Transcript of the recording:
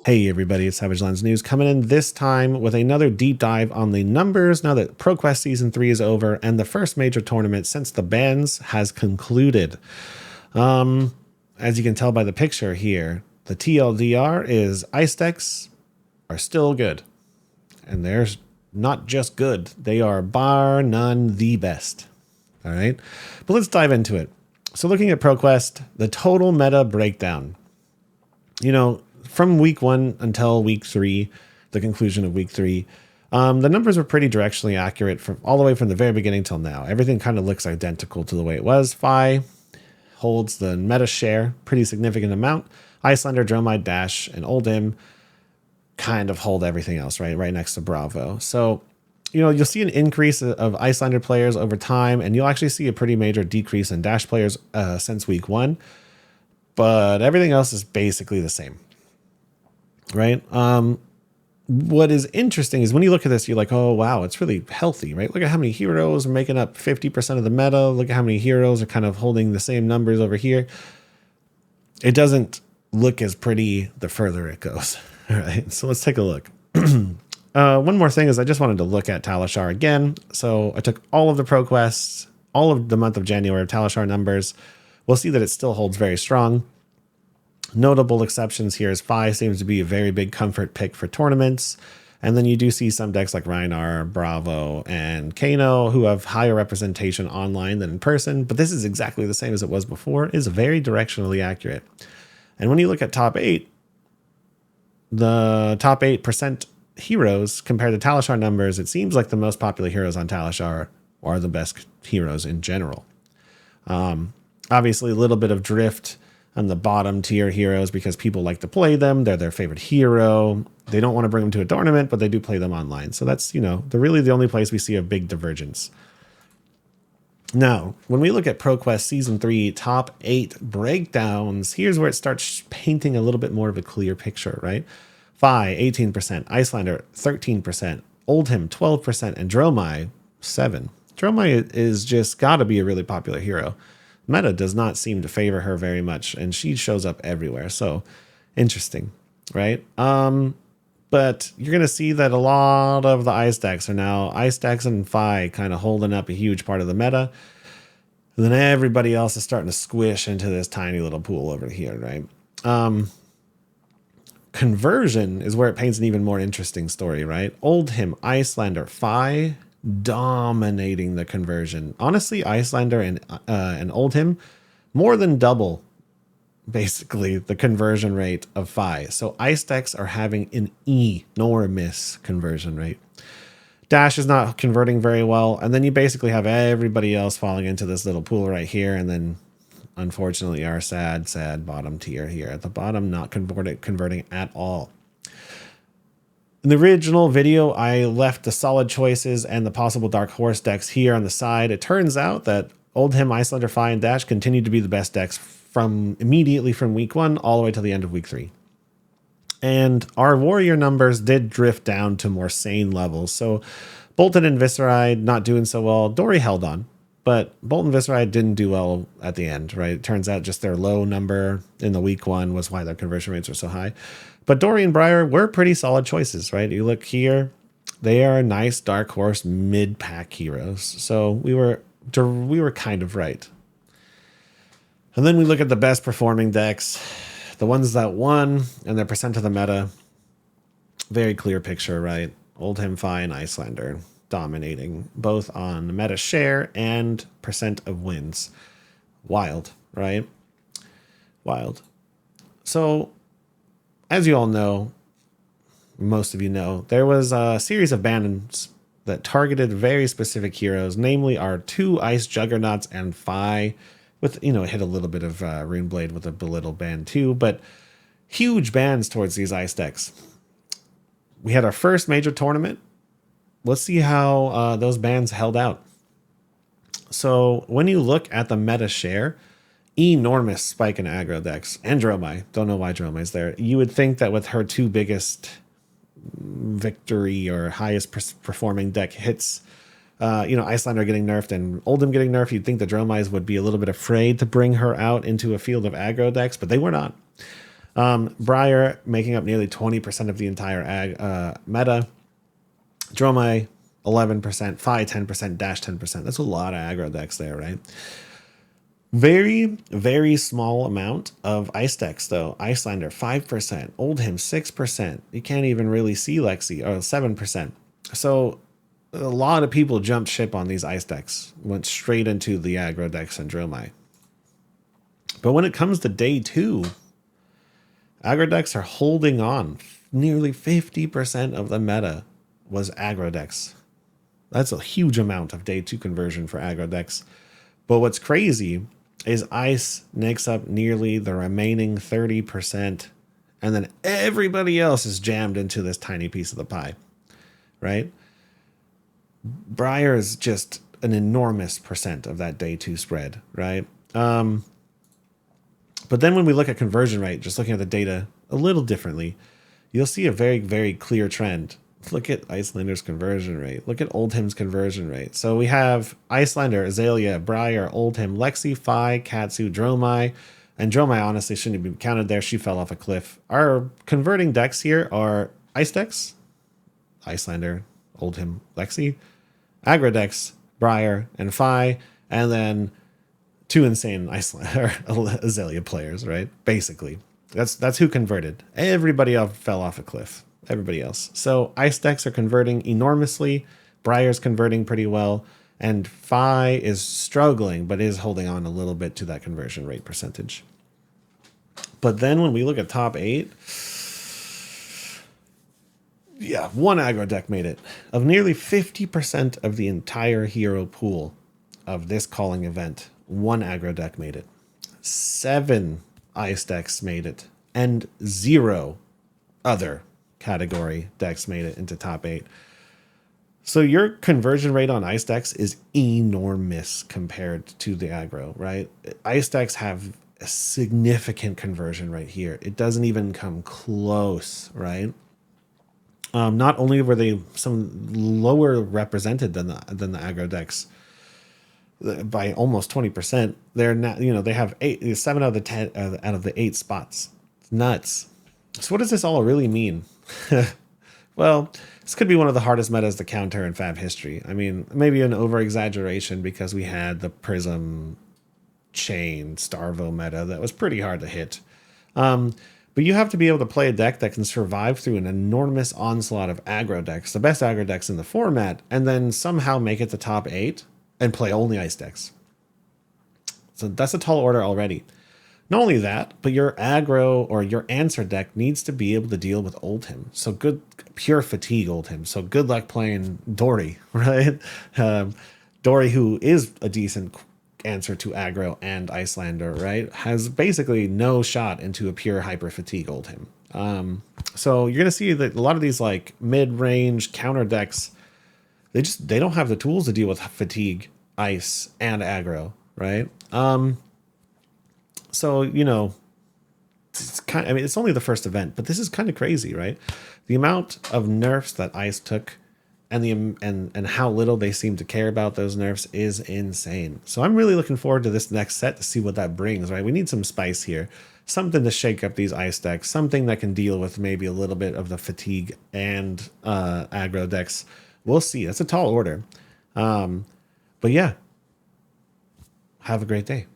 Hey everybody, it's Savage Lands News coming in this time with another deep dive on the numbers now that Proquest Season 3 is over and the first major tournament since the bans has concluded. As you can tell by the picture here, the TLDR is ice decks are still good. And they're not just good, they are bar none the best. All right, but let's dive into it. So looking at Proquest, the total meta breakdown. You know, from week 1 until week 3, the conclusion of week 3, the numbers were pretty directionally accurate from all the way from the very beginning till now. Everything kind of looks identical to the way it was. Fi holds the meta share, pretty significant amount. Icelander, Dromide, Dash, and Oldhim kind of hold everything else, right next to Bravo. So, you know, you'll see an increase of Icelander players over time, and you'll actually see a pretty major decrease in Dash players since week 1. But everything else is basically the same, right? What is interesting is when you look at this, you're like, oh, wow, it's really healthy, right? Look at how many heroes are making up 50% of the meta. Look at how many heroes are kind of holding the same numbers over here. It doesn't look as pretty the further it goes, all right? So let's take a look. One more thing is I just wanted to look at TALISHAR again. So I took all of the ProQuests, all of the month of January of TALISHAR numbers. We'll see that it still holds very strong. Notable exceptions here is Fi seems to be a very big comfort pick for tournaments. And then you do see some decks like Rhinar, Bravo, and Kano who have higher representation online than in person. But this is exactly the same as it was before. It is very directionally accurate. And when you look at top 8, the top 8% heroes compared to TALISHAR numbers, it seems like the most popular heroes on TALISHAR are the best heroes in general. Obviously, a little bit of drift on the bottom tier heroes because people like to play them. They're their favorite hero. They don't want to bring them to a tournament, but they do play them online. So that's, you know, they're really the only place we see a big divergence. Now, when we look at ProQuest Season 3 top 8 breakdowns, here's where it starts painting a little bit more of a clear picture, right? Fi, 18%, Icelander, 13%, Oldhim, 12%, and Dromai, 7%. Dromai is just got to be a really popular hero. Meta does not seem to favor her very much, and she shows up everywhere. So interesting, right? But you're going to see that a lot of the ice decks are now ice decks and Fi kind of holding up a huge part of the meta. And then everybody else is starting to squish into this tiny little pool over here, right? Conversion is where it paints an even more interesting story, right? Oldhim, Icelander, Fi dominating the conversion. Honestly, Icelander and Oldhim more than double basically the conversion rate of Fi. So ice decks are having an enormous conversion rate. Dash is not converting very well, and then you basically have everybody else falling into this little pool right here, and then unfortunately our sad bottom tier here at the bottom, not converting at all. In the original video, I left the solid choices and the possible dark horse decks here on the side. It turns out that Oldhim, Icelander, Fi, and Dash continue to be the best decks from immediately from week 1 all the way to the end of week 3. And our warrior numbers did drift down to more sane levels. So Bolton and Visceride not doing so well. Dory held on, but Bolton and Visceride didn't do well at the end, right? It turns out just their low number in the week 1 was why their conversion rates were so high. But Dory and Briar were pretty solid choices, right? You look here, they are nice dark horse mid-pack heroes. So we were kind of right. And then we look at the best performing decks, the ones that won and their percent of the meta. Very clear picture, right? Oldhim, Fi, and Icelander dominating both on meta share and percent of wins. Wild, right? Wild. So, as you all know, most of you know, there was a series of bans that targeted very specific heroes, namely our 2 ice juggernauts and Fi, with, you know, it hit a little bit of Runeblade with a belittle ban too, but huge bans towards these ice decks. We had our first major tournament. Let's see how those bans held out. So when you look at the meta share, enormous spike in aggro decks. And Dromai. Don't know why Dromai's there. You would think that with her 2 biggest victory or highest performing deck hits Icelander getting nerfed and Oldhim getting nerfed, you'd think the Dromais would be a little bit afraid to bring her out into a field of aggro decks, but they were not. Briar making up nearly 20% of the entire meta. Dromai 11%, Fi 10%, Dash 10%. That's a lot of aggro decks there, right? Very, very small amount of ice decks, though. Icelander 5%, Oldhim 6%. You can't even really see Lexi, or 7%. So a lot of people jumped ship on these ice decks, went straight into the aggro decks and Dromai. But when it comes to day 2, aggro decks are holding on. Nearly 50% of the meta was aggro decks. That's a huge amount of day 2 conversion for aggro decks. But what's crazy is ice makes up nearly the remaining 30%, and then everybody else is jammed into this tiny piece of the pie, right? Briar is just an enormous percent of that day 2 spread, right? But then when we look at conversion rate, just looking at the data a little differently, you'll see a very, very clear trend. Look at Icelander's conversion rate. Look at Oldhim's conversion rate. So we have Icelander, Azalea, Briar, Oldhim, Lexi, Fi, Katsu, Dromai. And Dromai honestly shouldn't be counted there. She fell off a cliff. Our converting decks here are ice decks, Icelander, Oldhim, Lexi, aggro decks, Briar, and Fi, and then 2 insane Azalea players, right? Basically. That's who converted. Everybody else fell off a cliff. Everybody else. So ice decks are converting enormously. Briar's converting pretty well. And Fi is struggling, but is holding on a little bit to that conversion rate percentage. But then when we look at top 8, yeah, one aggro deck made it. Of nearly 50% of the entire hero pool of this calling event, one aggro deck made it. 7 ice decks made it. And 0 other category decks made it into top 8. So your conversion rate on ice decks is enormous compared to the aggro, right? Ice decks have a significant conversion rate here. It doesn't even come close, right? Not only were they some lower represented than the aggro decks by almost 20%, they're not, they have 7 out of the 10 out of the 8 spots. It's nuts. So what does this all really mean? Well, this could be one of the hardest metas to counter in Fab history. I mean, maybe an over-exaggeration because we had the Prism Chain Starvo meta that was pretty hard to hit. But you have to be able to play a deck that can survive through an enormous onslaught of aggro decks, the best aggro decks in the format, and then somehow make it to top 8 and play only ice decks. So that's a tall order already. Not only that, but your aggro or your answer deck needs to be able to deal with Oldhim. So good, pure fatigue Oldhim. So good luck playing Dory, right? Dory, who is a decent answer to aggro and Icelander, right, has basically no shot into a pure hyper fatigue Oldhim. So you're gonna see that a lot of these like mid-range counter decks, they don't have the tools to deal with fatigue, ice, and aggro, right? So, it's it's only the first event, but this is kind of crazy, right? The amount of nerfs that ice took and how little they seem to care about those nerfs is insane. So I'm really looking forward to this next set to see what that brings, right? We need some spice here, something to shake up these ice decks, something that can deal with maybe a little bit of the fatigue and aggro decks. We'll see. That's a tall order. But yeah, have a great day.